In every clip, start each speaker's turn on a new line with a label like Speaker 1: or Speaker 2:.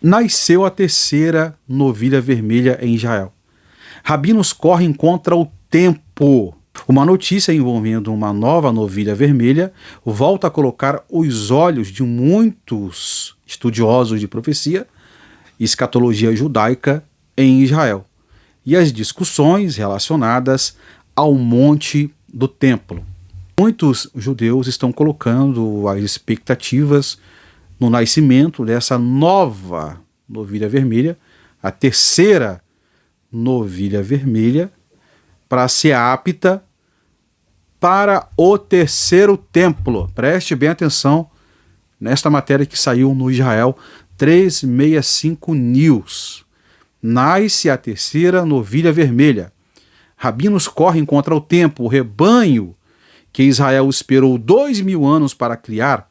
Speaker 1: Nasceu a terceira novilha vermelha em Israel. Rabinos correm contra o tempo. Uma notícia envolvendo uma nova novilha vermelha volta a colocar os olhos de muitos estudiosos de profecia e escatologia judaica em Israel, e as discussões relacionadas ao Monte do Templo. Muitos judeus estão colocando as expectativas no nascimento dessa nova novilha vermelha, a terceira novilha vermelha, para ser apta para o terceiro templo. Preste bem atenção nesta matéria que saiu no Israel 365 News. Nasce a terceira novilha vermelha. Rabinos correm contra o tempo. O rebanho que Israel esperou 2.000 anos para criar,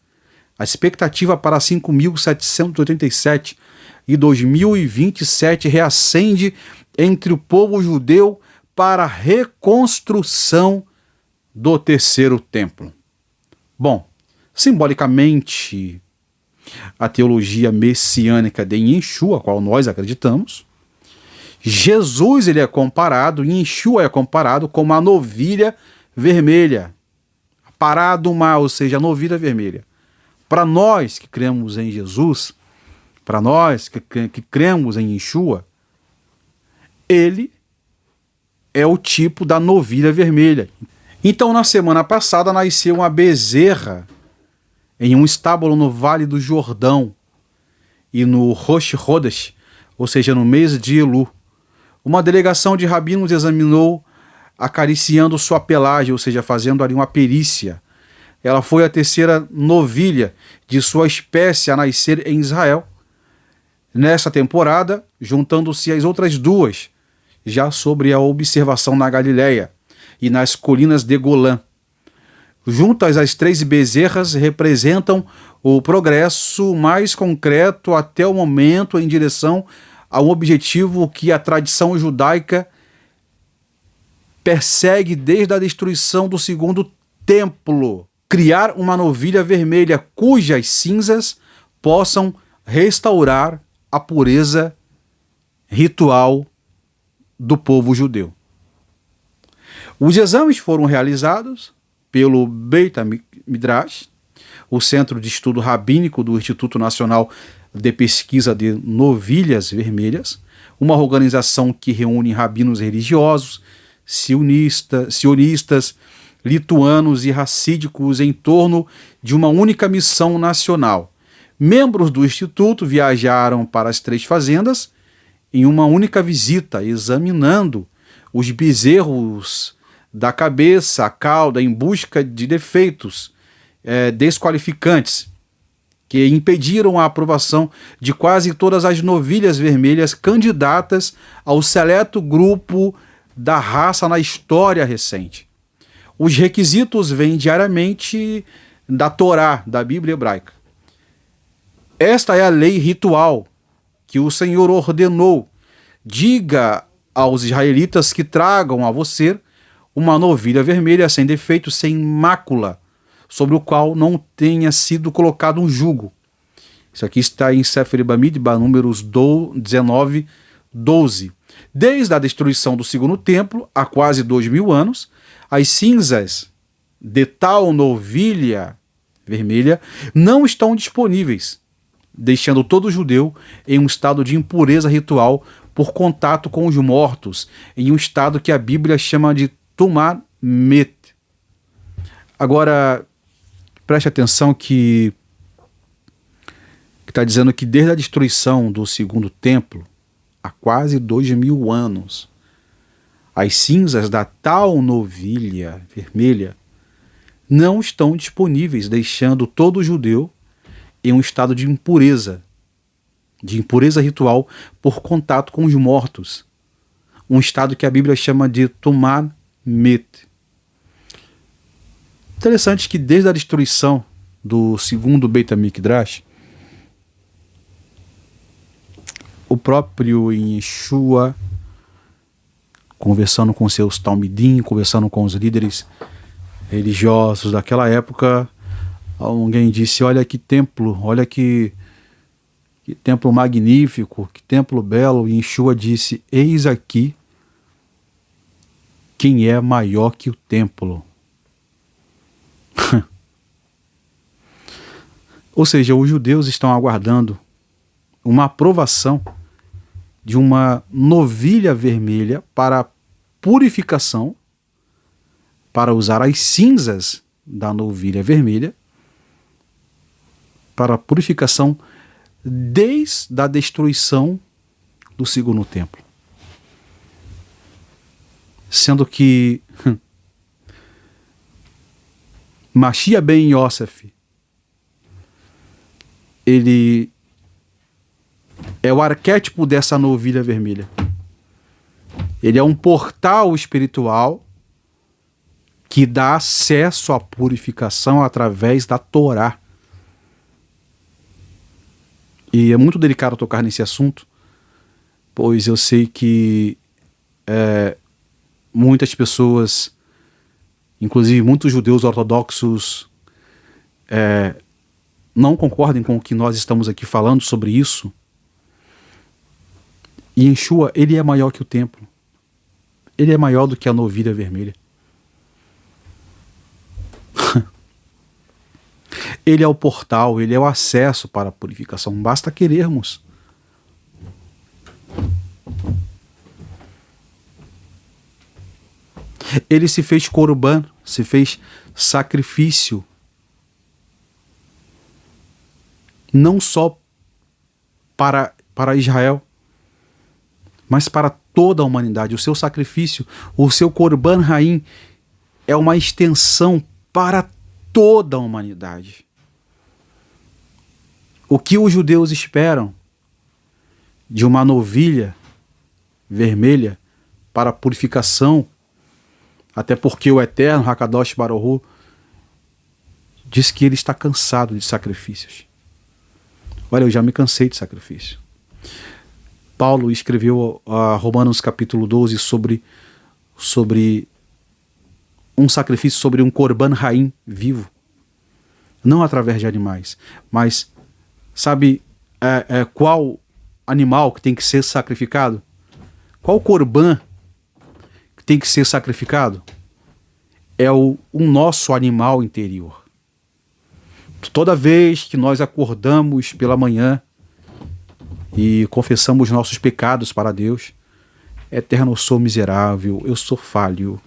Speaker 1: a expectativa para 5.787 e 2027 reacende entre o povo judeu para a reconstrução do terceiro templo. Bom, simbolicamente, a teologia messiânica de Yeshua, a qual nós acreditamos, Jesus ele é comparado, Yeshua é comparado com uma novilha vermelha, a paraduma, ou seja, a novilha vermelha. Para nós que cremos em Jesus, para nós que cremos em Yeshua, ele é o tipo da novilha vermelha. Então, na semana passada, nasceu uma bezerra em um estábulo no Vale do Jordão e no Rosh Chodesh, ou seja, no mês de Elu. Uma delegação de rabinos examinou acariciando sua pelagem, ou seja, fazendo ali uma perícia. Ela foi a terceira novilha de sua espécie a nascer em Israel. Nessa temporada, juntando-se às outras duas, já sobre a observação na Galileia e nas colinas de Golã. Juntas, as 3 bezerras representam o progresso mais concreto até o momento em direção a um objetivo que a tradição judaica persegue desde a destruição do segundo templo: criar uma novilha vermelha cujas cinzas possam restaurar a pureza ritual do povo judeu. Os exames foram realizados pelo Beit Midrash, o Centro de Estudo Rabínico do Instituto Nacional de Pesquisa de Novilhas Vermelhas, uma organização que reúne rabinos religiosos, sionistas, lituanos e racídicos em torno de uma única missão nacional. Membros do Instituto viajaram para as 3 fazendas em uma única visita, examinando os bezerros da cabeça à cauda em busca de defeitos desqualificantes que impediram a aprovação de quase todas as novilhas vermelhas candidatas ao seleto grupo da raça na história recente. Os requisitos vêm diariamente da Torá, da Bíblia hebraica. Esta é a lei ritual que o Senhor ordenou. Diga aos israelitas que tragam a você uma novilha vermelha sem defeito, sem mácula, sobre o qual não tenha sido colocado um jugo. Isso aqui está em Sefer Bamidbar, números 19, 12. Desde a destruição do segundo templo, há quase 2.000 anos, as cinzas de tal novilha vermelha não estão disponíveis, deixando todo judeu em um estado de impureza ritual por contato com os mortos, em um estado que a Bíblia chama de Tumá Met. Agora, preste atenção que está dizendo que desde a destruição do segundo templo, há quase 2.000 anos, as cinzas da tal novilha vermelha não estão disponíveis, deixando todo judeu em um estado de impureza ritual por contato com os mortos, um estado que a Bíblia chama de Tumá Met. Interessante que desde a destruição do segundo Beit HaMikdash, o próprio Yeshua, conversando com seus talmidim, conversando com os líderes religiosos daquela época, alguém disse: olha que templo, olha que Que templo magnífico, que templo belo. E Yeshua disse: eis aqui quem é maior que o templo. Ou seja, os judeus estão aguardando uma aprovação de uma novilha vermelha para purificação, para usar as cinzas da novilha vermelha para purificação desde a destruição do segundo templo. Sendo que Mashiach ben Yosef, ele é o arquétipo dessa novilha vermelha. Ele é um portal espiritual que dá acesso à purificação através da Torá. E é muito delicado tocar nesse assunto, pois eu sei que muitas pessoas, inclusive muitos judeus ortodoxos, não concordem com o que nós estamos aqui falando sobre isso. E Yeshua, ele é maior que o templo. Ele é maior do que a novilha vermelha. Ele é o portal, ele é o acesso para a purificação. Basta querermos. Ele se fez corban, se fez sacrifício. Não só para Israel, mas para toda a humanidade. O seu sacrifício, o seu corban raim, é uma extensão para toda a humanidade. O que os judeus esperam de uma novilha vermelha para purificação, até porque o Eterno, Hakadosh Baruch Hu, diz que ele está cansado de sacrifícios. Olha, eu já me cansei de sacrifício. Paulo escreveu a Romanos capítulo 12 sobre um sacrifício, sobre um corban raim vivo. Não através de animais, mas sabe qual animal que tem que ser sacrificado? Qual corban que tem que ser sacrificado? É o nosso animal interior. Toda vez que nós acordamos pela manhã e confessamos nossos pecados para Deus, Eterno, eu sou miserável, eu sou falho,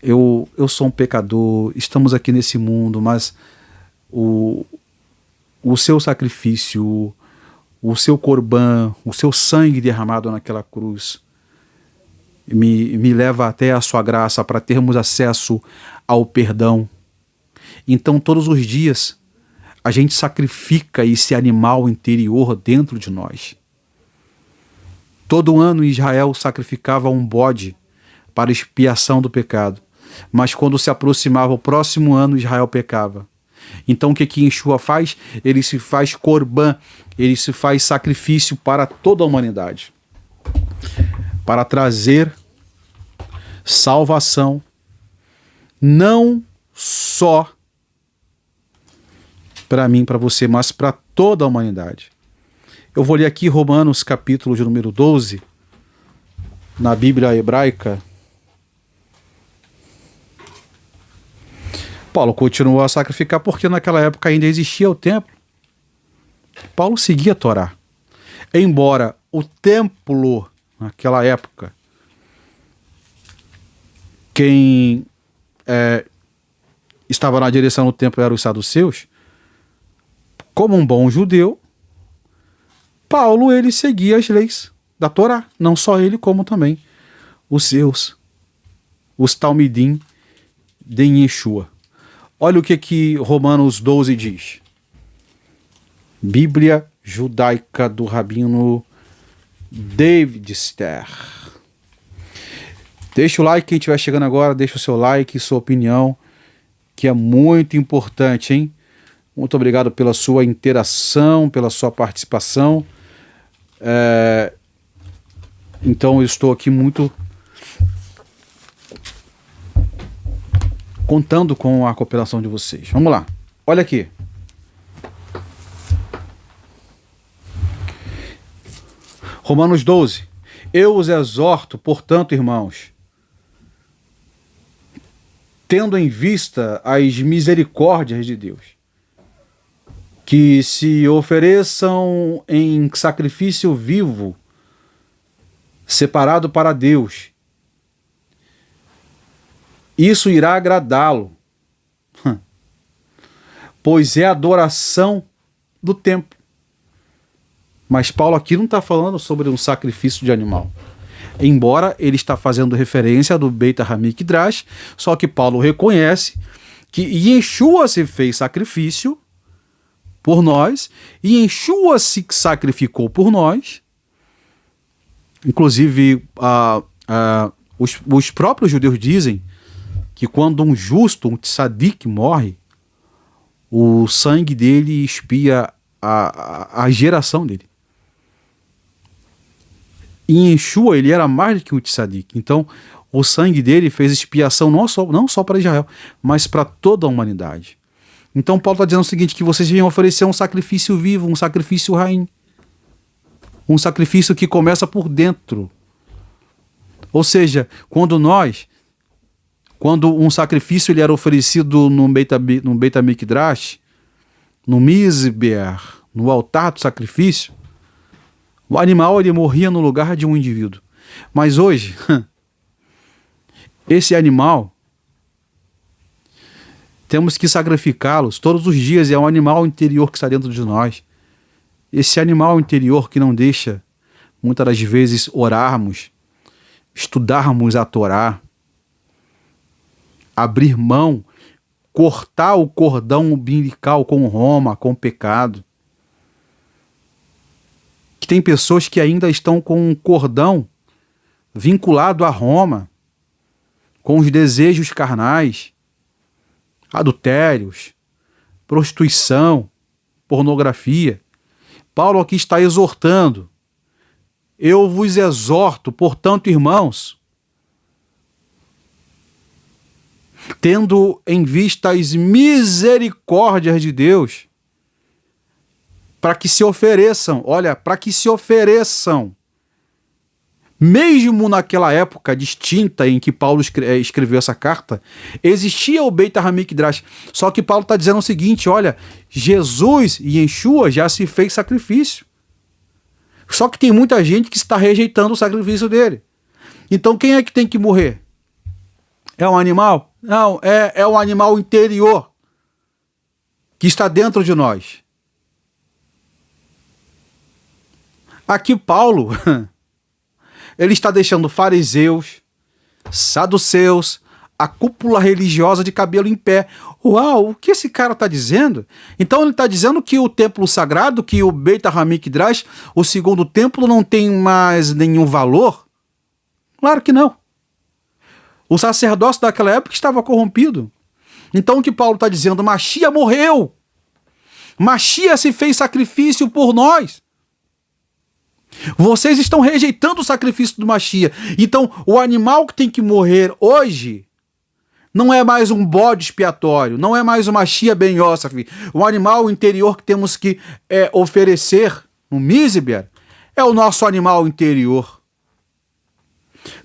Speaker 1: eu sou um pecador, estamos aqui nesse mundo, mas o seu sacrifício, o seu corban, o seu sangue derramado naquela cruz me leva até a sua graça para termos acesso ao perdão. Então todos os dias a gente sacrifica esse animal interior dentro de nós. Todo ano Israel sacrificava um bode para expiação do pecado, mas quando se aproximava o próximo ano, Israel pecava. Então o que Yeshua faz? Ele se faz corban, ele se faz sacrifício para toda a humanidade, para trazer salvação, não só para mim, para você, mas para toda a humanidade. Eu vou ler aqui Romanos capítulo de número 12, na Bíblia hebraica. Paulo continuou a sacrificar porque naquela época ainda existia o templo. Paulo seguia a Torá. Embora o templo, naquela época, quem estava na direção do templo eram os saduceus, como um bom judeu, Paulo ele seguia as leis da Torá. Não só ele, como também os Talmidim de Yeshua. Olha o que Romanos 12 diz. Bíblia judaica do Rabino David Ster. Deixa o like, quem estiver chegando agora, deixa o seu like, sua opinião, que é muito importante, hein? Muito obrigado pela sua interação, pela sua participação. Então eu estou aqui muito contando com a cooperação de vocês. Vamos lá. Olha aqui. Romanos 12. Eu os exorto, portanto, irmãos, tendo em vista as misericórdias de Deus, que se ofereçam em sacrifício vivo, separado para Deus. Isso irá agradá-lo, pois é a adoração do tempo. Mas Paulo aqui não está falando sobre um sacrifício de animal. Embora ele está fazendo referência do Beit HaMikdash, só que Paulo reconhece que Yeshua se fez sacrifício por nós, e Yeshua se sacrificou por nós. Inclusive, os próprios judeus dizem que quando um justo, um tzadik, morre, o sangue dele expia a geração dele. E Yeshua, ele era mais do que um tzadik. Então, o sangue dele fez expiação não só para Israel, mas para toda a humanidade. Então, Paulo está dizendo o seguinte, que vocês vêm oferecer um sacrifício vivo, um sacrifício rainha. Um sacrifício que começa por dentro. Ou seja, quando um sacrifício ele era oferecido no Beit HaMikdash, no Mizber, no altar do sacrifício, o animal ele morria no lugar de um indivíduo. Mas hoje, esse animal, temos que sacrificá-los todos os dias. É um animal interior que está dentro de nós. Esse animal interior que não deixa, muitas das vezes, orarmos, estudarmos a Torá, abrir mão, cortar o cordão umbilical com Roma, com o pecado. Que tem pessoas que ainda estão com um cordão vinculado a Roma, com os desejos carnais, adultérios, prostituição, pornografia. Paulo aqui está exortando. Eu vos exorto, portanto, irmãos, tendo em vista as misericórdias de Deus, para que se ofereçam, mesmo naquela época distinta em que Paulo escreveu essa carta, existia o Beit HaMikdash. Só que Paulo está dizendo o seguinte, olha, Jesus e Yeshua já se fez sacrifício. Só que tem muita gente que está rejeitando o sacrifício dele. Então quem é que tem que morrer? É um animal? Não, é o animal interior que está dentro de nós. Aqui Paulo, ele está deixando fariseus, saduceus, a cúpula religiosa de cabelo em pé. Uau, o que esse cara está dizendo? Então ele está dizendo que o templo sagrado, que o Beit HaMikdash, o segundo templo, não tem mais nenhum valor? Claro que não. O sacerdócio daquela época estava corrompido. Então o que Paulo está dizendo? Machia morreu. Machia se fez sacrifício por nós. Vocês estão rejeitando o sacrifício do Machia. Então, o animal que tem que morrer hoje não é mais um bode expiatório, não é mais uma Machia ben Yosef. O animal interior que temos que oferecer no Mizber é o nosso animal interior.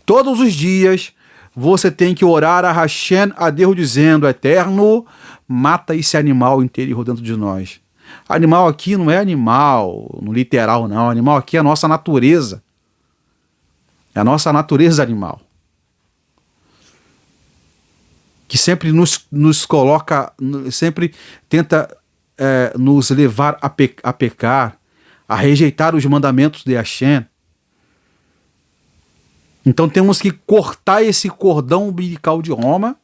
Speaker 1: Todos os dias você tem que orar a Hashem, a Deus, dizendo, Eterno, mata esse animal interior dentro de nós. Animal aqui não é animal, no literal não. Animal aqui é a nossa natureza. É a nossa natureza animal. Que sempre nos coloca, sempre tenta nos levar a pecar, a rejeitar os mandamentos de Hashem. Então temos que cortar esse cordão umbilical de Roma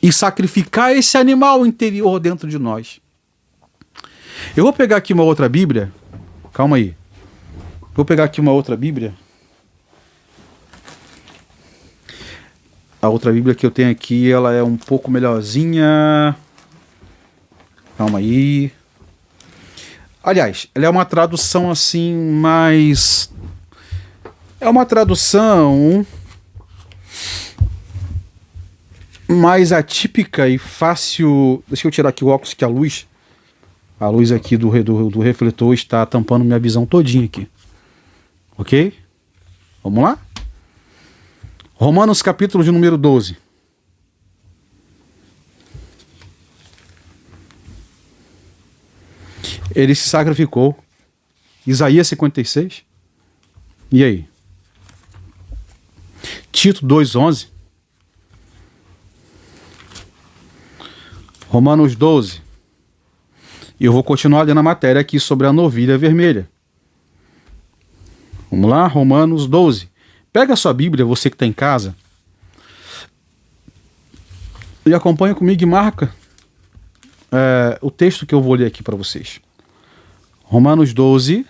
Speaker 1: e sacrificar esse animal interior dentro de nós. Eu vou pegar aqui uma outra Bíblia. Calma aí. Vou pegar aqui uma outra Bíblia. A outra Bíblia que eu tenho aqui, ela é um pouco melhorzinha. Calma aí. Aliás, ela é uma tradução assim mais... É uma tradução mais atípica e fácil. Deixa eu tirar aqui o óculos que a luz A luz aqui do refletor está tampando minha visão todinha aqui. Ok? Vamos lá? Romanos capítulo de número 12. Ele se sacrificou. Isaías 56. E aí? Tito 2:11. Romanos 12. E eu vou continuar lendo a matéria aqui sobre a novilha vermelha. Vamos lá, Romanos 12. Pega a sua Bíblia, você que está em casa, e acompanha comigo e marca o texto que eu vou ler aqui para vocês. Romanos 12.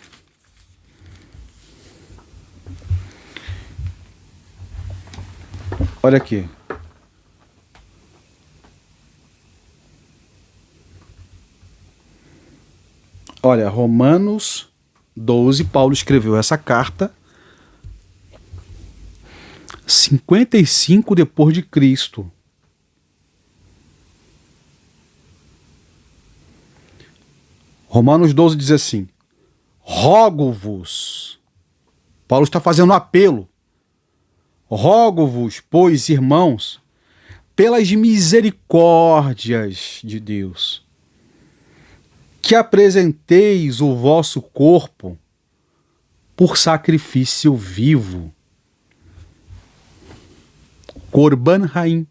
Speaker 1: Olha aqui. Olha, Romanos 12, Paulo escreveu essa carta 55 depois de Cristo. Romanos 12 diz assim: rogo-vos. Paulo está fazendo um apelo. Rogo-vos, pois, irmãos, pelas misericórdias de Deus, que apresenteis o vosso corpo por sacrifício vivo. Corban Haim.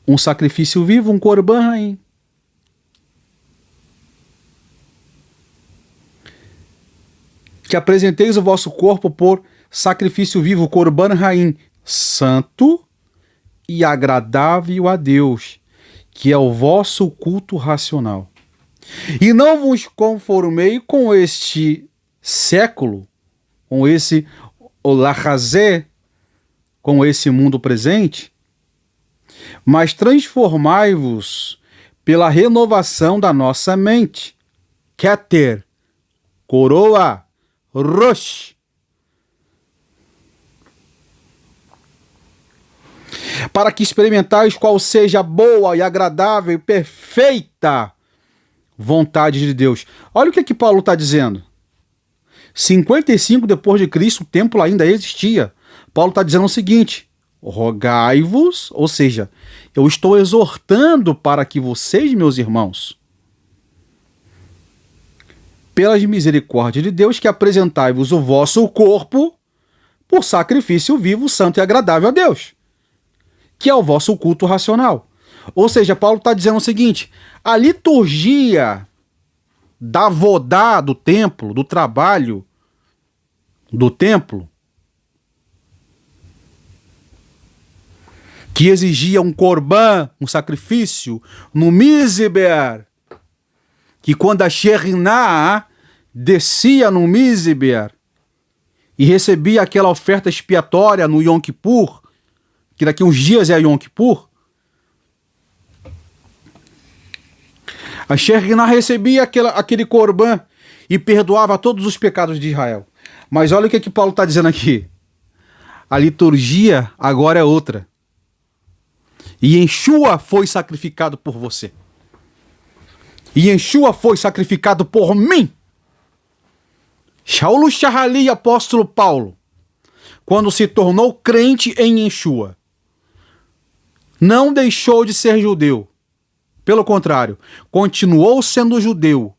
Speaker 1: Um sacrifício vivo, um Corban Haim. Que apresenteis o vosso corpo por sacrifício vivo, Corban Haim, santo e agradável a Deus, que é o vosso culto racional. E não vos conformei com este século, com esse olahazé, com esse mundo presente, mas transformai-vos pela renovação da nossa mente. Keter, coroa, rosh. Para que experimentais qual seja a boa e agradável e perfeita vontade de Deus. Olha o que Paulo está dizendo. 55 depois de Cristo, o templo ainda existia. Paulo está dizendo o seguinte: rogai-vos, ou seja, eu estou exortando para que vocês, meus irmãos, pelas misericórdias de Deus, que apresentai-vos o vosso corpo por sacrifício vivo, santo e agradável a Deus, que é o vosso culto racional. Ou seja, Paulo está dizendo o seguinte: a liturgia da vodá do templo, do trabalho do templo, que exigia um corban, um sacrifício, no Miziber, que quando a Sheriná descia no Miziber e recebia aquela oferta expiatória no Yom Kippur, que daqui uns dias é Yom Kippur, a Sheriná recebia aquele corban e perdoava todos os pecados de Israel. Mas olha o que Paulo está dizendo aqui. A liturgia agora é outra. E Yeshua foi sacrificado por você. E Yeshua foi sacrificado por mim. Shaul Shahali, apóstolo Paulo, quando se tornou crente em Yeshua, não deixou de ser judeu. Pelo contrário, continuou sendo judeu,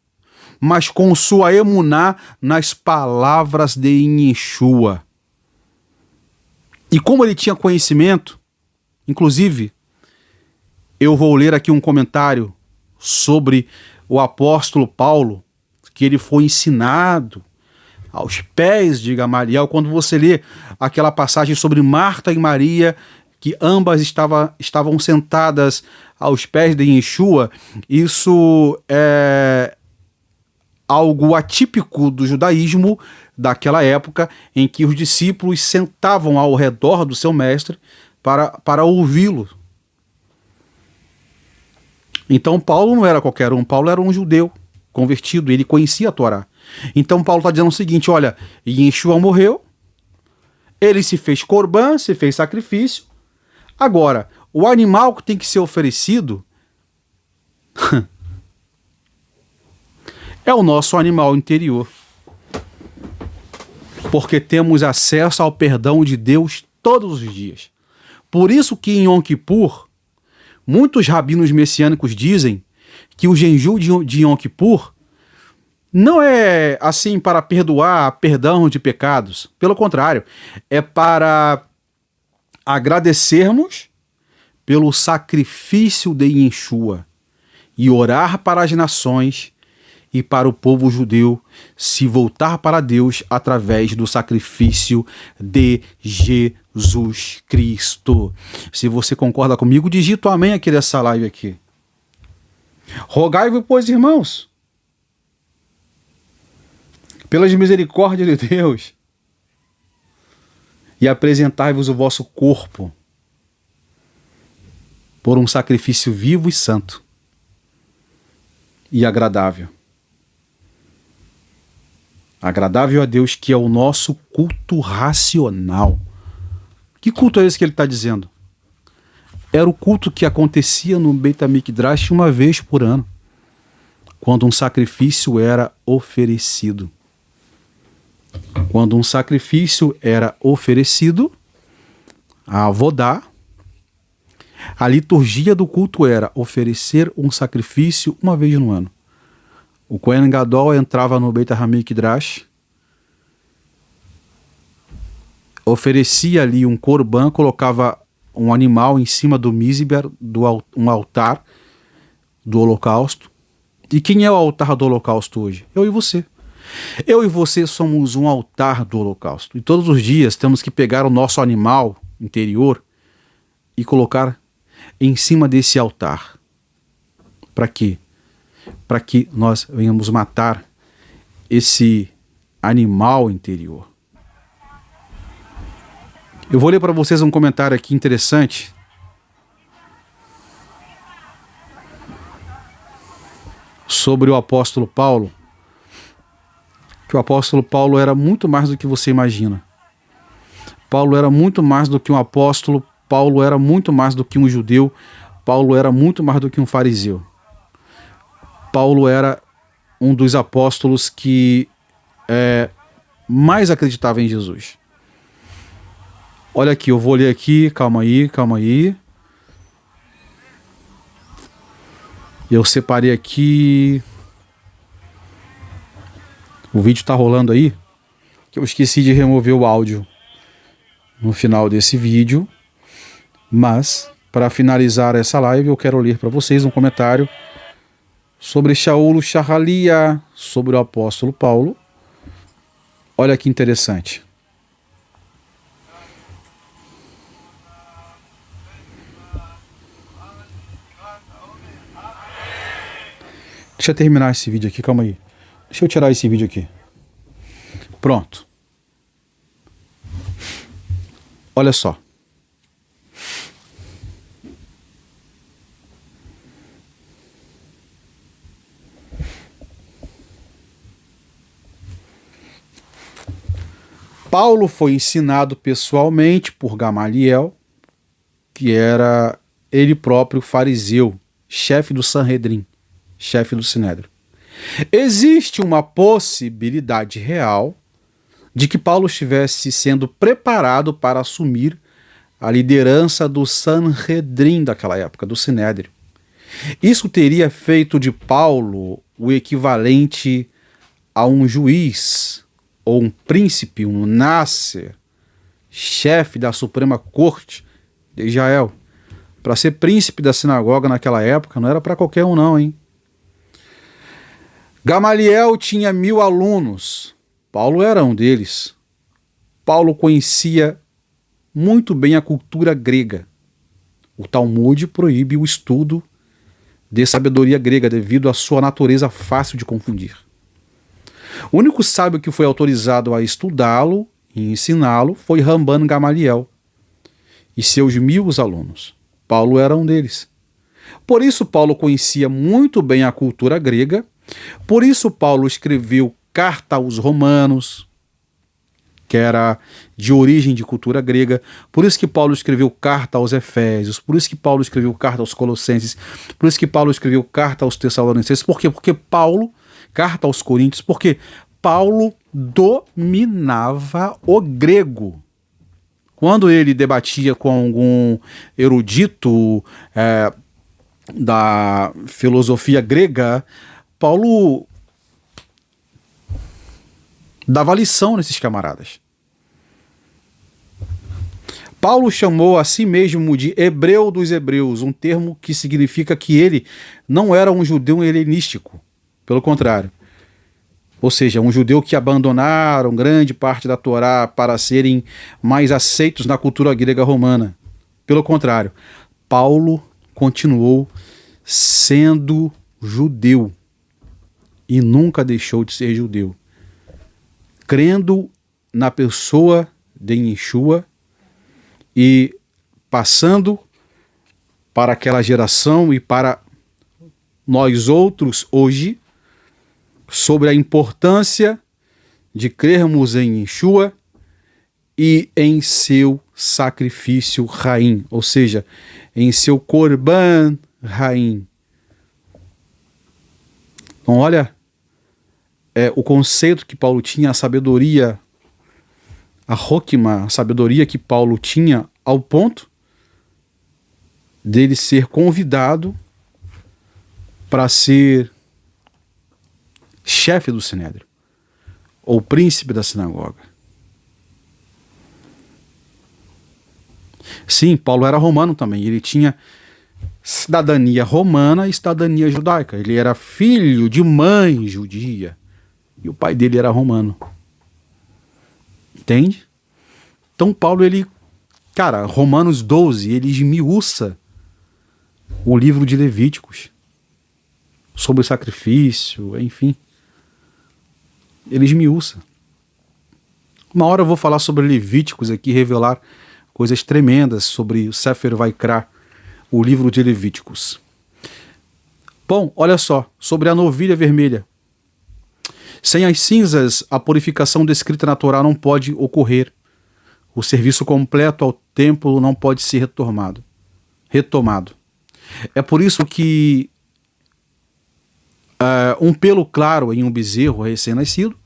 Speaker 1: mas com sua emuná nas palavras de Yeshua. E como ele tinha conhecimento, inclusive, eu vou ler aqui um comentário sobre o apóstolo Paulo, que ele foi ensinado aos pés de Gamaliel. Quando você lê aquela passagem sobre Marta e Maria, que ambas estavam sentadas aos pés de Yeshua, isso é algo atípico do judaísmo daquela época, em que os discípulos sentavam ao redor do seu mestre para ouvi-lo. Então Paulo não era qualquer um, Paulo era um judeu convertido, ele conhecia a Torá. Então Paulo está dizendo o seguinte: olha, Yeshua morreu, ele se fez corban, se fez sacrifício. Agora, o animal que tem que ser oferecido é o nosso animal interior. Porque temos acesso ao perdão de Deus todos os dias. Por isso que em Yom Kippur, muitos rabinos messiânicos dizem que o jejum de Yom Kippur não é assim para perdoar perdão de pecados. Pelo contrário, é para agradecermos pelo sacrifício de Yeshua e orar para as nações e para o povo judeu se voltar para Deus através do sacrifício de Jesus Cristo. Se você concorda comigo, digita o amém aqui dessa live aqui. Rogai-vos, pois, irmãos, pelas misericórdias de Deus, e apresentai-vos o vosso corpo por um sacrifício vivo e santo e agradável. Agradável a Deus, que é o nosso culto racional. Que culto é esse que ele está dizendo? Era o culto que acontecia no Beit HaMikdash uma vez por ano, quando um sacrifício era oferecido. Quando um sacrifício era oferecido, a avodá, a liturgia do culto era oferecer um sacrifício uma vez no ano. O Kohen Gadol entrava no Beit HaMikdash, oferecia ali um korban, colocava um animal em cima do mizber, um altar do holocausto. E quem é o altar do holocausto hoje? Eu e você. Eu e você somos um altar do holocausto. E todos os dias temos que pegar o nosso animal interior e colocar em cima desse altar. Para quê? Para que nós venhamos matar esse animal interior. Eu vou ler para vocês um comentário aqui interessante sobre o apóstolo Paulo, que o apóstolo Paulo era muito mais do que você imagina. Paulo era muito mais do que um apóstolo, Paulo era muito mais do que um judeu, Paulo era muito mais do que um fariseu. Paulo era um dos apóstolos que mais acreditava em Jesus. Olha aqui, eu vou ler aqui, calma aí. Eu separei aqui. O vídeo tá rolando aí, que eu esqueci de remover o áudio no final desse vídeo. Mas, para finalizar essa live, eu quero ler para vocês um comentário sobre Shaul Shahalia, sobre o apóstolo Paulo. Olha que interessante. Deixa eu terminar esse vídeo aqui, calma aí. Deixa eu tirar esse vídeo aqui. Pronto. Olha só. Paulo foi ensinado pessoalmente por Gamaliel, que era ele próprio fariseu, chefe do Sanhedrin, chefe do Sinédrio. Existe uma possibilidade real de que Paulo estivesse sendo preparado para assumir a liderança do Sanhedrin daquela época, do Sinédrio. Isso teria feito de Paulo o equivalente a um juiz ou um príncipe, um Nasser, chefe da Suprema Corte de Israel. Para ser príncipe da sinagoga naquela época não era para qualquer um não, hein? Gamaliel tinha 1000 alunos. Paulo era um deles. Paulo conhecia muito bem a cultura grega. O Talmud proíbe o estudo de sabedoria grega devido à sua natureza fácil de confundir. O único sábio que foi autorizado a estudá-lo e ensiná-lo foi Ramban Gamaliel e seus 1000 alunos. Paulo era um deles. Por isso Paulo conhecia muito bem a cultura grega. Por isso Paulo escreveu carta aos romanos, que era de origem de cultura grega. Por isso que Paulo escreveu carta aos Efésios. Por isso que Paulo escreveu carta aos Colossenses. Por isso que Paulo escreveu carta aos Tessalonicenses. Por quê? Porque Paulo carta aos Coríntios, porque Paulo dominava o grego. Quando ele debatia com algum erudito da filosofia grega, Paulo dava lição nesses camaradas. Paulo chamou a si mesmo de hebreu dos hebreus, um termo que significa que ele não era um judeu helenístico, pelo contrário. Ou seja, um judeu que abandonaram grande parte da Torá para serem mais aceitos na cultura grega romana. Pelo contrário, Paulo continuou sendo judeu e nunca deixou de ser judeu, crendo na pessoa de Yeshua e passando para aquela geração e para nós outros hoje sobre a importância de crermos em Yeshua e em seu sacrifício raim, ou seja, em seu korban raim. Então olha o conceito que Paulo tinha, a sabedoria, a Hokmah, a sabedoria que Paulo tinha ao ponto dele ser convidado para ser chefe do Sinédrio, ou príncipe da sinagoga. Sim, Paulo era romano também, ele tinha cidadania romana e cidadania judaica. Ele era filho de mãe judia e o pai dele era romano. Entende? Então Paulo, Romanos 12, ele esmiuça o livro de Levíticos sobre o sacrifício, enfim. Ele esmiuça. Uma hora eu vou falar sobre Levíticos aqui, revelar coisas tremendas sobre o Sefer Vaikra, o livro de Levíticos. Bom, olha só, sobre a novilha vermelha. Sem as cinzas, a purificação descrita na Torá não pode ocorrer. O serviço completo ao templo não pode ser retomado. É por isso que um pelo claro em um bezerro recém-nascido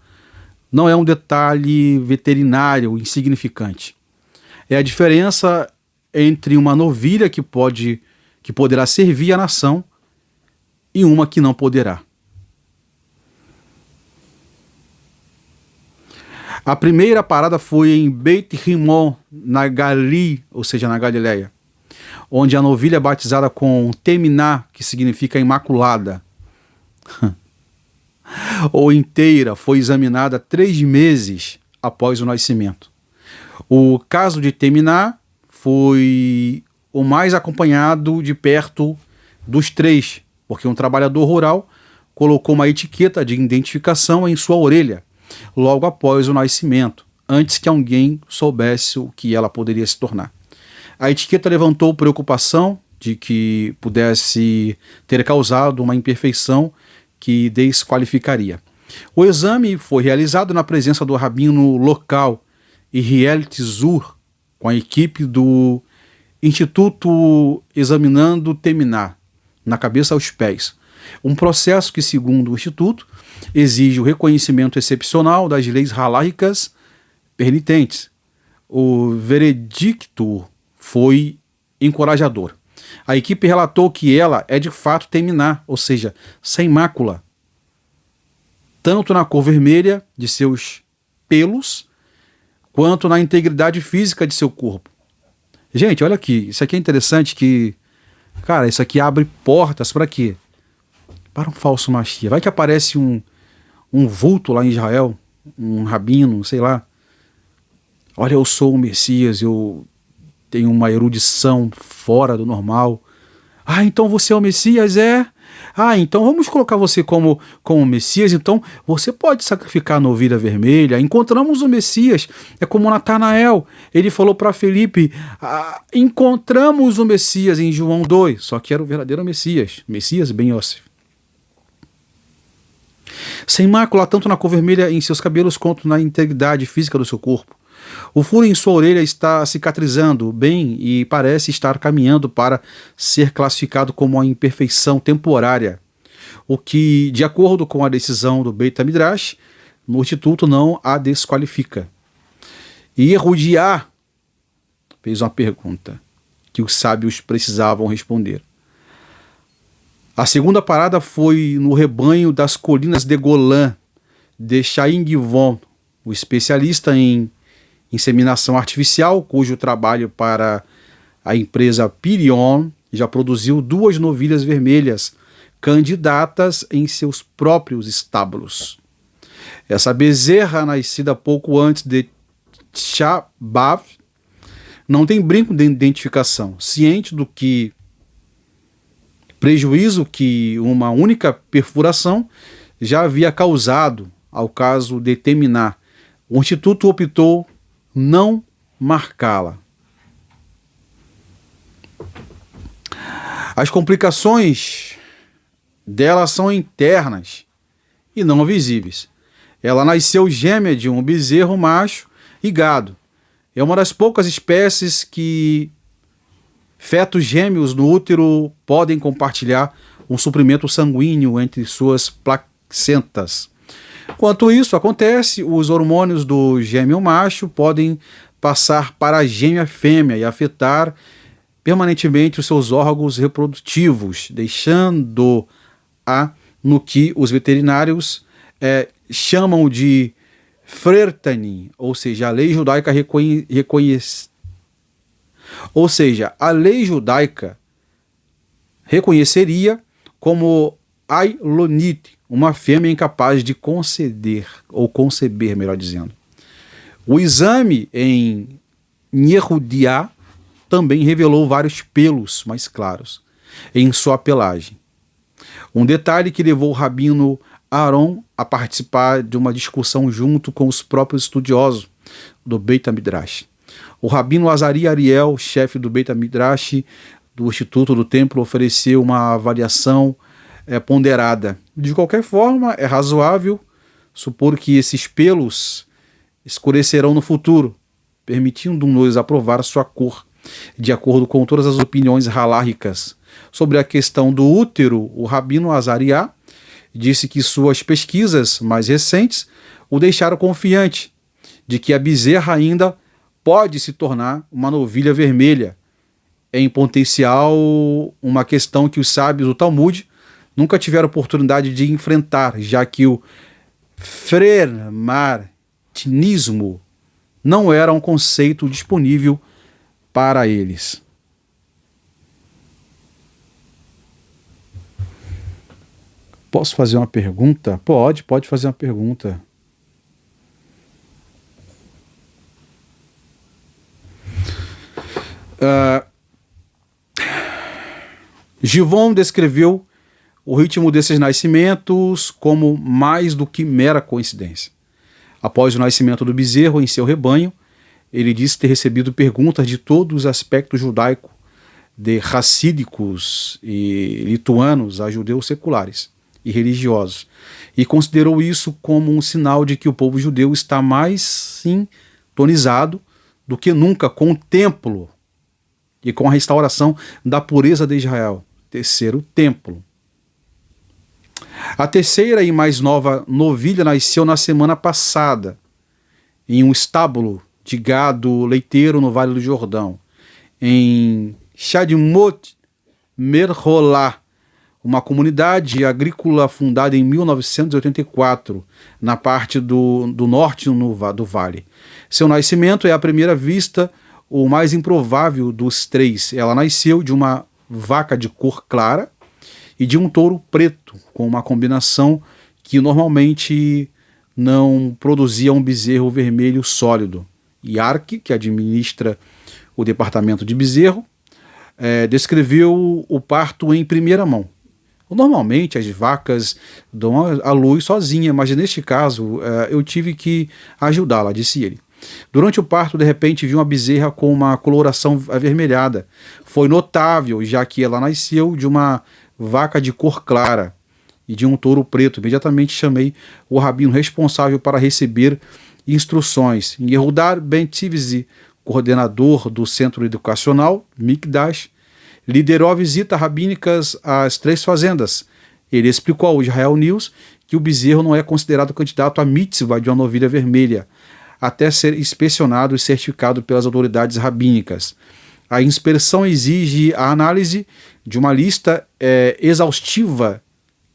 Speaker 1: não é um detalhe veterinário insignificante. É a diferença entre uma novilha que poderá servir a nação e uma que não poderá. A primeira parada foi em Beit Rimon, na Gali, ou seja, na Galileia, onde a novilha é batizada com Teminá, que significa imaculada, ou inteira, foi examinada 3 meses após o nascimento. O caso de Teminá foi o mais acompanhado de perto dos 3, porque um trabalhador rural colocou uma etiqueta de identificação em sua orelha logo após o nascimento, antes que alguém soubesse o que ela poderia se tornar. A etiqueta levantou preocupação de que pudesse ter causado uma imperfeição que desqualificaria. O exame foi realizado na presença do rabino local, Iriel Tzur, com a equipe do Instituto examinando Teminá, na cabeça aos pés. Um processo que, segundo o Instituto, exige o reconhecimento excepcional das leis haláricas penitentes. O veredicto foi encorajador. A equipe relatou que ela é de fato Teminá, ou seja, sem mácula, tanto na cor vermelha de seus pelos, quanto na integridade física de seu corpo. Gente, olha aqui, isso aqui é interessante que, isso aqui abre portas para quê? Para um falso Machia. Vai que aparece um vulto lá em Israel, um rabino, sei lá. Olha, eu sou o Messias, eu tenho uma erudição fora do normal. Ah, então você é o Messias? É? Ah, então vamos colocar você como Messias, então você pode sacrificar a novilha vermelha. Encontramos o Messias, é como Natanael, ele falou para Felipe, encontramos o Messias em João 2, só que era o verdadeiro Messias Ben Yosef. Sem mácula, tanto na cor vermelha em seus cabelos quanto na integridade física do seu corpo. O furo em sua orelha está cicatrizando bem e parece estar caminhando para ser classificado como uma imperfeição temporária. o que, de acordo com a decisão do Beit HaMidrash, no Instituto não a desqualifica. E Yehudiá fez uma pergunta que os sábios precisavam responder. A segunda parada foi no rebanho das colinas de Golã, de Chaim Givon, o especialista em inseminação artificial, cujo trabalho para a empresa Pirion já produziu 2 novilhas vermelhas, candidatas em seus próprios estábulos. Essa bezerra, nascida pouco antes de Shabav, não tem brinco de identificação, ciente do que prejuízo que uma única perfuração já havia causado ao caso de Teminá. O Instituto optou não marcá-la. As complicações dela são internas e não visíveis. Ela nasceu gêmea de um bezerro macho e gado. É uma das poucas espécies que fetos gêmeos no útero podem compartilhar um suprimento sanguíneo entre suas placentas. Enquanto isso acontece, os hormônios do gêmeo macho podem passar para a gêmea fêmea e afetar permanentemente os seus órgãos reprodutivos, deixando-a no que os veterinários chamam de Frertani, ou seja, a lei judaica a lei judaica reconheceria como Ailonit, uma fêmea incapaz de conceber, melhor dizendo. O exame em Yehudiá também revelou vários pelos mais claros em sua pelagem. Um detalhe que levou o rabino Aaron a participar de uma discussão junto com os próprios estudiosos do Beit HaMidrash. O rabino Azari Ariel, chefe do Beit HaMidrash do Instituto do Templo, ofereceu uma avaliação ponderada. De qualquer forma, é razoável supor que esses pelos escurecerão no futuro, permitindo-nos aprovar sua cor, de acordo com todas as opiniões haláricas. Sobre a questão do útero, o rabino Azariá disse que suas pesquisas mais recentes o deixaram confiante de que a bezerra ainda pode se tornar uma novilha vermelha, em potencial uma questão que os sábios do Talmud nunca tiveram oportunidade de enfrentar, já que o fremartinismo não era um conceito disponível para eles. Posso fazer uma pergunta? Pode fazer uma pergunta. Givon descreveu o ritmo desses nascimentos como mais do que mera coincidência. Após o nascimento do bezerro em seu rebanho, ele disse ter recebido perguntas de todos os aspectos judaicos, de racídicos e lituanos a judeus seculares e religiosos, e considerou isso como um sinal de que o povo judeu está mais sintonizado do que nunca com o templo e com a restauração da pureza de Israel. Terceiro, templo. A terceira e mais nova novilha nasceu na semana passada, em um estábulo de gado leiteiro no Vale do Jordão, em Shadmot Merholá, uma comunidade agrícola fundada em 1984, na parte do norte do vale. Seu nascimento é à primeira vista o mais improvável dos três. Ela nasceu de uma vaca de cor clara e de um touro preto, com uma combinação que normalmente não produzia um bezerro vermelho sólido. Yark, que administra o departamento de bezerro, descreveu o parto em primeira mão. Normalmente as vacas dão a luz sozinha, mas neste caso eu tive que ajudá-la, disse ele. Durante o parto, de repente, vi uma bezerra com uma coloração avermelhada. Foi notável, já que ela nasceu de uma vaca de cor clara e de um touro preto. Imediatamente chamei o rabino responsável para receber instruções. Yehudar Ben Tivzi, coordenador do centro educacional Mikdash, liderou a visita rabínica às 3 fazendas Ele explicou ao Israel News que o bezerro não é considerado candidato à mitzvah de uma novilha vermelha, até ser inspecionado e certificado pelas autoridades rabínicas. A inspeção exige a análise de uma lista exaustiva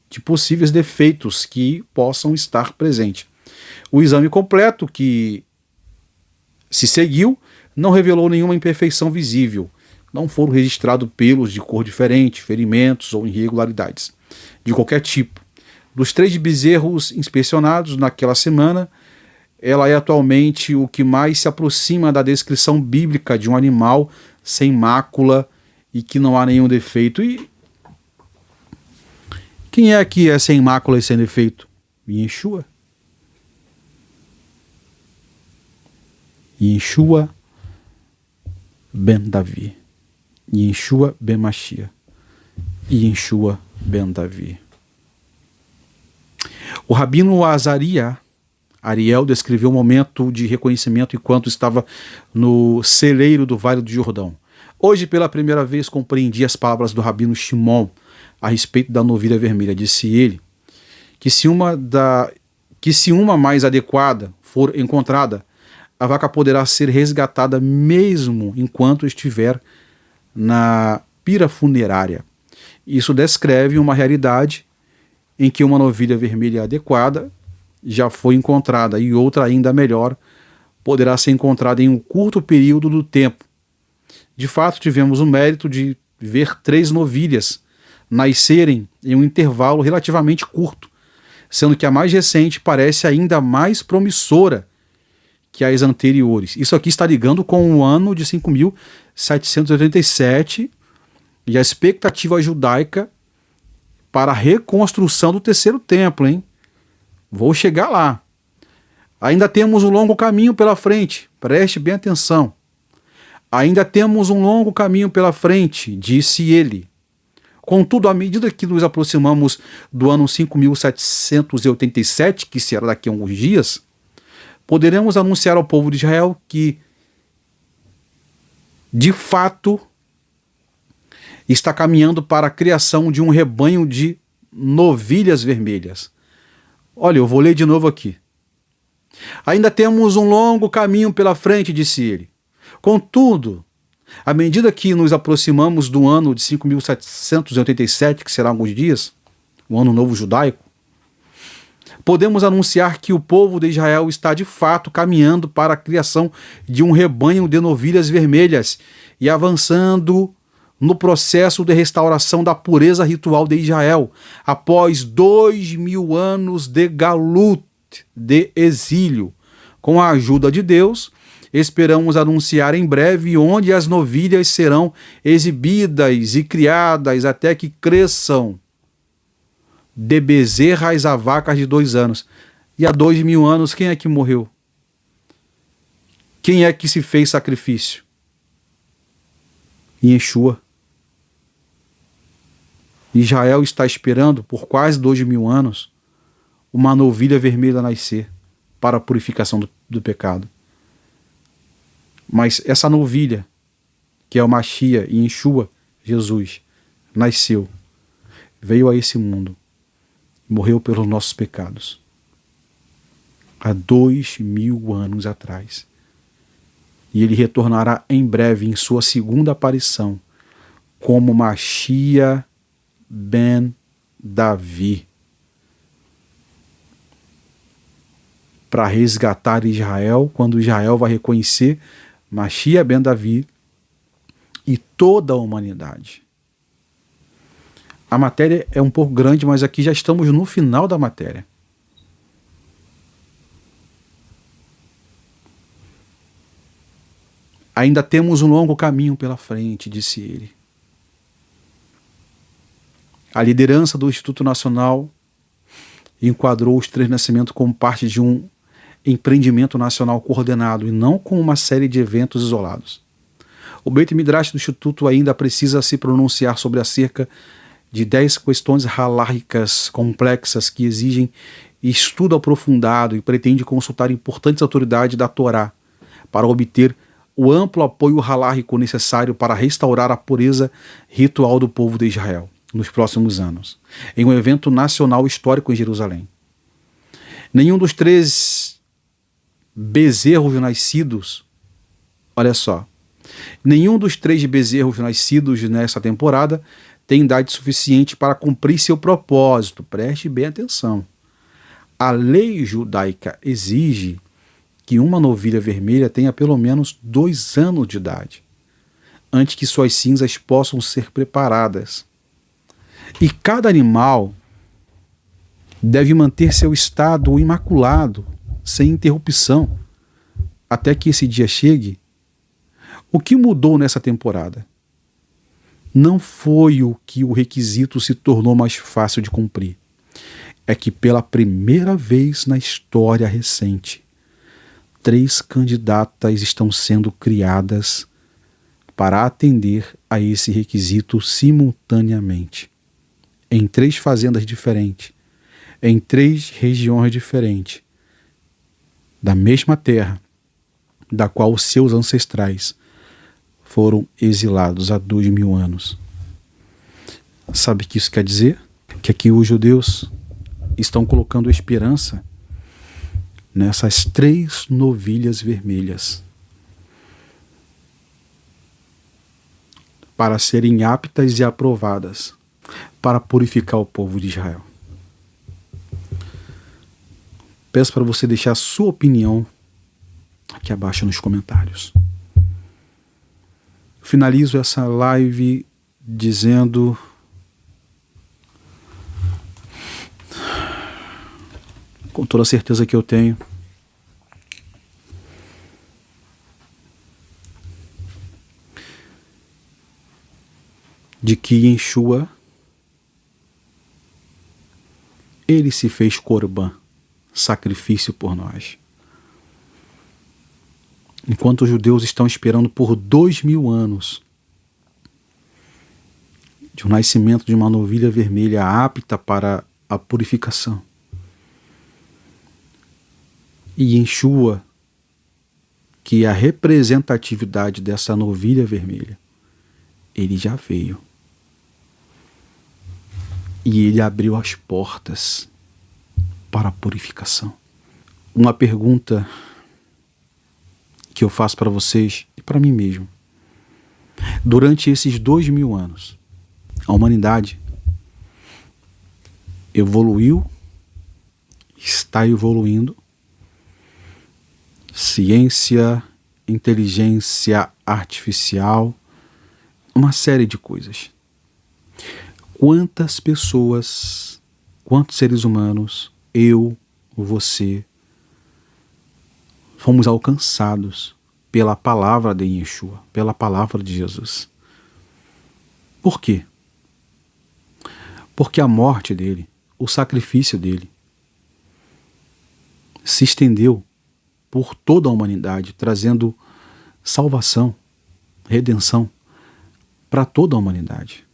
Speaker 1: de possíveis defeitos que possam estar presentes. O exame completo que se seguiu não revelou nenhuma imperfeição visível. Não foram registrados pelos de cor diferente, ferimentos ou irregularidades de qualquer tipo. Dos 3 bezerros inspecionados naquela semana, ela é atualmente o que mais se aproxima da descrição bíblica de um animal sem mácula e que não há nenhum defeito. E quem é que é sem mácula e sem defeito? Yeshua. Yeshua ben Davi. Yeshua ben Mashiach. Yeshua ben Davi. O rabino Ariel descreveu um momento de reconhecimento enquanto estava no celeiro do Vale do Jordão. Hoje, pela primeira vez, compreendi as palavras do rabino Shimon a respeito da novilha vermelha. Disse ele que se uma mais adequada for encontrada, a vaca poderá ser resgatada mesmo enquanto estiver na pira funerária. Isso descreve uma realidade em que uma novilha vermelha adequada já foi encontrada e outra ainda melhor poderá ser encontrada em um curto período do tempo. De fato, tivemos o mérito de ver 3 novilhas nascerem em um intervalo relativamente curto, sendo que a mais recente parece ainda mais promissora que as anteriores. Isso aqui está ligando com o ano de 5.787 e a expectativa judaica para a reconstrução do terceiro templo, hein? Vou chegar lá. Ainda temos um longo caminho pela frente, preste bem atenção. Ainda temos um longo caminho pela frente, disse ele. Contudo, à medida que nos aproximamos do ano 5.787, que será daqui a alguns dias, poderemos anunciar ao povo de Israel que, de fato, está caminhando para a criação de um rebanho de novilhas vermelhas. Olha, eu vou ler de novo aqui. Ainda temos um longo caminho pela frente, disse ele. Contudo, à medida que nos aproximamos do ano de 5.787, que será alguns dias, o ano novo judaico, podemos anunciar que o povo de Israel está de fato caminhando para a criação de um rebanho de novilhas vermelhas e avançando no processo de restauração da pureza ritual de Israel, após 2.000 anos de galut, de exílio. Com a ajuda de Deus, esperamos anunciar em breve onde as novilhas serão exibidas e criadas até que cresçam de bezerras a vacas de 2 anos. E há 2.000 anos, quem é que morreu? Quem é que se fez sacrifício? Yeshua. Israel está esperando por quase 2.000 anos uma novilha vermelha nascer para a purificação do pecado. Mas essa novilha, que é o Mashiach e Yeshua, Jesus, nasceu, veio a esse mundo, morreu pelos nossos pecados, há 2.000 anos atrás. E ele retornará em breve em sua segunda aparição como Mashiach ben Davi, para resgatar Israel, quando Israel vai reconhecer Mashiach ben Davi e toda a humanidade. A matéria é um pouco grande, mas aqui já estamos no final da matéria. Ainda temos um longo caminho pela frente, disse ele. A liderança do Instituto Nacional enquadrou os 3 nascimentos como parte de um empreendimento nacional coordenado e não como uma série de eventos isolados. O Beit Midrash do Instituto ainda precisa se pronunciar sobre acerca de 10 questões haláricas complexas que exigem estudo aprofundado e pretende consultar importantes autoridades da Torá para obter o amplo apoio halárrico necessário para restaurar a pureza ritual do povo de Israel. nos próximos anos, em um evento nacional histórico em Jerusalém. Nenhum dos 3 bezerros nascidos, olha só, nenhum dos 3 bezerros nascidos nessa temporada tem idade suficiente para cumprir seu propósito. Preste bem atenção. A lei judaica exige que uma novilha vermelha tenha pelo menos 2 anos de idade, antes que suas cinzas possam ser preparadas. E cada animal deve manter seu estado imaculado, sem interrupção, até que esse dia chegue. O que mudou nessa temporada? Não foi o que o requisito se tornou mais fácil de cumprir. É que pela primeira vez na história recente, 3 candidatas estão sendo criadas para atender a esse requisito simultaneamente, em 3 fazendas diferentes, em 3 regiões diferentes, da mesma terra, da qual os seus ancestrais foram exilados há 2000 anos. Sabe o que isso quer dizer? Que aqui os judeus estão colocando esperança nessas 3 novilhas vermelhas para serem aptas e aprovadas para purificar o povo de Israel. Peço para você deixar a sua opinião aqui abaixo nos comentários. Finalizo essa live dizendo com toda a certeza que eu tenho de que Yeshua, ele se fez corban, sacrifício por nós. Enquanto os judeus estão esperando por 2000 anos de um nascimento de uma novilha vermelha apta para a purificação, e Yeshua, que é a representatividade dessa novilha vermelha, ele já veio. E ele abriu as portas para a purificação. Uma pergunta que eu faço para vocês e para mim mesmo. Durante esses 2000 anos, a humanidade evoluiu, está evoluindo. Ciência, inteligência artificial, uma série de coisas. Quantas pessoas, quantos seres humanos, eu, você, fomos alcançados pela palavra de Yeshua, pela palavra de Jesus? Por quê? Porque a morte dele, o sacrifício dele, se estendeu por toda a humanidade, trazendo salvação, redenção para toda a humanidade.